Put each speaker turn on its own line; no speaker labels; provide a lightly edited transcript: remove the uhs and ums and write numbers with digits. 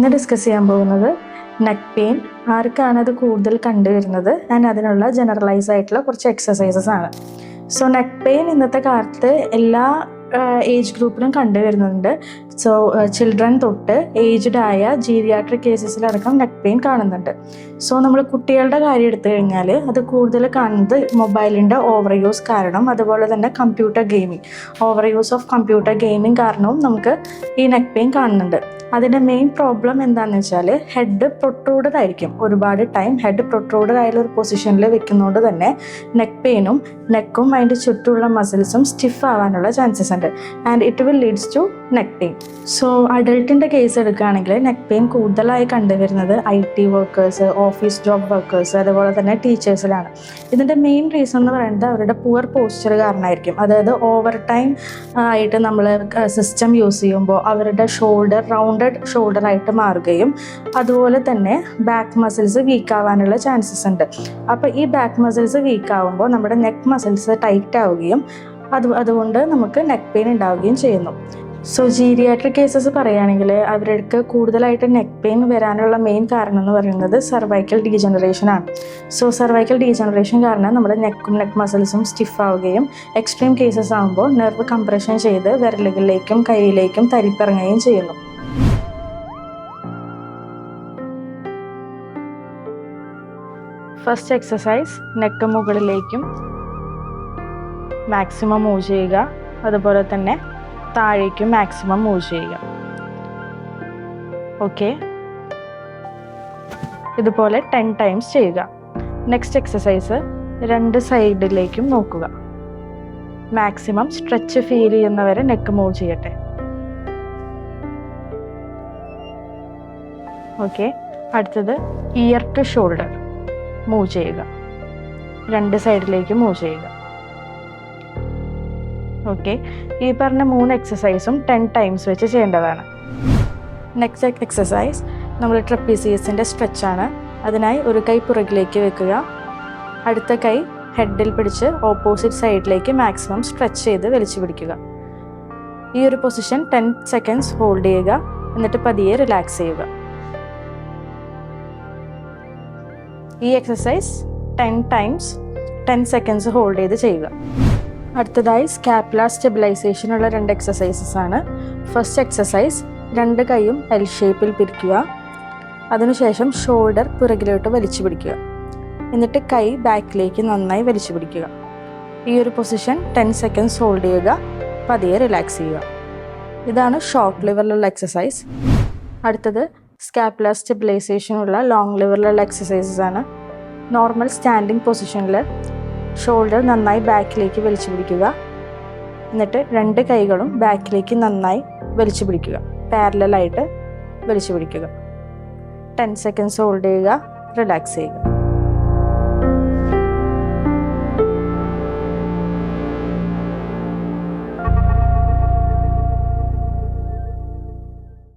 ഇന്ന് ഡിസ്കസ് ചെയ്യാൻ പോകുന്നത് നെക്ക് പെയിൻ ആർക്കാണ് അത് കൂടുതൽ കണ്ടുവരുന്നത് ആൻഡ് അതിനുള്ള ജനറലൈസ് ആയിട്ടുള്ള കുറച്ച് എക്സസൈസസ് ആണ്. സോ നെക്ക് പെയിൻ ഇന്നത്തെ കാലത്ത് എല്ലാ ഏജ് ഗ്രൂപ്പിലും കണ്ടുവരുന്നുണ്ട്. സോ ചിൽഡ്രൻ തൊട്ട് ഏജ്ഡ് ആയ ജീരിയാട്രിക് കേസസിലടക്കം നെക്ക് പെയിൻ കാണുന്നുണ്ട്. സോ നമ്മൾ കുട്ടികളുടെ കാര്യം എടുത്തു കഴിഞ്ഞാൽ അത് കൂടുതൽ കാണുന്നത് മൊബൈലിൻ്റെ ഓവർ യൂസ് കാരണം, അതുപോലെ തന്നെ computer gaming, over use of computer gaming കാരണവും നമുക്ക് ഈ നെക്ക് പെയിൻ കാണുന്നുണ്ട്. അതിൻ്റെ മെയിൻ പ്രോബ്ലം എന്താണെന്ന് വെച്ചാൽ ഹെഡ് പ്രൊട്രൂഡഡ് ആയിരിക്കും. ഒരുപാട് ടൈം ഹെഡ് പ്രൊട്രൂഡഡ് ആയുള്ള ഒരു പൊസിഷനിൽ വെക്കുന്നതുകൊണ്ട് തന്നെ നെക്ക് പെയിനും നെക്കും അതിൻ്റെ ചുറ്റുമുള്ള മസിൽസും സ്റ്റിഫ് ആവാനുള്ള ചാൻസസ് ഉണ്ട് and it will leads to neck pain. So അഡൾട്ടിൻ്റെ കേസ് എടുക്കുകയാണെങ്കിൽ നെക്ക് പെയിൻ കൂടുതലായി കണ്ടുവരുന്നത് IT workers, office job workers, അതുപോലെ തന്നെ ടീച്ചേഴ്സിലാണ്. ഇതിൻ്റെ മെയിൻ റീസൺ എന്ന് പറയുന്നത് അവരുടെ പുവർ പോസ്ചർ കാരണമായിരിക്കും. അതായത് ഓവർ ടൈം ആയിട്ട് നമ്മൾ സിസ്റ്റം യൂസ് ചെയ്യുമ്പോൾ അവരുടെ ഷോൾഡർ റൗണ്ടഡ് ഷോൾഡറായിട്ട് മാറുകയും അതുപോലെ തന്നെ ബാക്ക് മസിൽസ് വീക്ക് ആവാനുള്ള ചാൻസസ് ഉണ്ട്. അപ്പോൾ ഈ ബാക്ക് മസിൽസ് വീക്ക് ആവുമ്പോൾ നമ്മുടെ നെക്ക് മസിൽസ് ടൈറ്റ് ആവുകയും അതുകൊണ്ട് നമുക്ക് നെക്ക് പെയിൻ ഉണ്ടാവുകയും ചെയ്യുന്നു. സോ ജീരിയാട്രിക് കേസസ് പറയുകയാണെങ്കിൽ അവർക്ക് കൂടുതലായിട്ട് നെക്ക് പെയിൻ വരാനുള്ള മെയിൻ കാരണം എന്ന് പറയുന്നത് സർവൈക്കൽ ഡീജനറേഷൻ ആണ്. സോ സർവൈക്കൽ ഡീജനറേഷൻ കാരണം നമ്മുടെ നെക്ക് മസിൽസും സ്റ്റിഫ് ആവുകയും എക്സ്ട്രീം കേസസ് ആകുമ്പോൾ നെർവ് കംപ്രഷൻ ചെയ്ത് വിരലുകളിലേക്കും കൈയിലേക്കും തരിപ്പിറങ്ങുകയും ചെയ്യുന്നു. ഫസ്റ്റ് എക്സസൈസ്, നെക്ക് മുകളിലേക്കും മാക്സിമം മൂവ് ചെയ്യുക, അതുപോലെ തന്നെ താഴേക്കും മാക്സിമം മൂവ് ചെയ്യുക. ഓക്കെ, ഇതുപോലെ 10 ടൈംസ് ചെയ്യുക. നെക്സ്റ്റ് എക്സസൈസ്, 2 സൈഡിലേക്കും നോക്കുക. മാക്സിമം സ്ട്രെച്ച് ഫീൽ ചെയ്യുന്നവരെ നെക്ക് മൂവ് ചെയ്യട്ടെ. ഓക്കെ, അടുത്തത് ഇയർ ടു ഷോൾഡർ മൂവ് ചെയ്യുക. 2 സൈഡിലേക്ക് മൂവ് ചെയ്യുക. ഓക്കെ, ഈ പറഞ്ഞ 3 എക്സസൈസും 10 ടൈംസ് വെച്ച് ചെയ്യേണ്ടതാണ്. നെക്സ്റ്റ് എക്സസൈസ് നമ്മൾ ട്രപ്പീസിയസിൻ്റെ സ്ട്രെച്ചാണ്. അതിനായി ഒരു കൈ പുറകിലേക്ക് വെക്കുക, അടുത്ത കൈ ഹെഡിൽ പിടിച്ച് ഓപ്പോസിറ്റ് സൈഡിലേക്ക് മാക്സിമം സ്ട്രെച്ച് ചെയ്ത് വലിച്ചു പിടിക്കുക. ഈ ഒരു പൊസിഷൻ 10 സെക്കൻഡ്സ് ഹോൾഡ് ചെയ്യുക, എന്നിട്ട് പതിയെ റിലാക്സ് ചെയ്യുക. ഈ എക്സസൈസ് 10 ടൈംസ് 10 സെക്കൻഡ്സ് ഹോൾഡ് ചെയ്ത് ചെയ്യുക. അടുത്തതായി സ്കാപ്പുലർ സ്റ്റെബിലൈസേഷനുള്ള 2 എക്സസൈസസ് ആണ്. ഫസ്റ്റ് എക്സസൈസ്, 2 കൈയും L ഷേപ്പിൽ പിരിക്കുക, അതിനുശേഷം ഷോൾഡർ പുറകിലോട്ട് വലിച്ചു പിടിക്കുക, എന്നിട്ട് കൈ ബാക്കിലേക്ക് നന്നായി വലിച്ചു പിടിക്കുക. ഈ ഒരു പൊസിഷൻ 10 സെക്കൻഡ്സ് ഹോൾഡ് ചെയ്യുക, പതിയെ റിലാക്സ് ചെയ്യുക. ഇതാണ് ഷോർട്ട് ലിവറിലുള്ള എക്സസൈസ്. അടുത്തത് സ്കാപ്പുലർ സ്റ്റെബിലൈസേഷനുള്ള ലോങ് ലിവറിലുള്ള എക്സസൈസസ് ആണ്. നോർമൽ സ്റ്റാൻഡിങ് പൊസിഷനിൽ ഷോൾഡർ നന്നായി ബാക്കിലേക്ക് വലിച്ചു പിടിക്കുക, എന്നിട്ട് 2 കൈകളും ബാക്കിലേക്ക് നന്നായി വലിച്ചു പിടിക്കുക, പാരലലായിട്ട് വലിച്ചു പിടിക്കുക. 10 സെക്കൻഡ്സ് ഹോൾഡ് ചെയ്യുക, റിലാക്സ് ചെയ്യുക.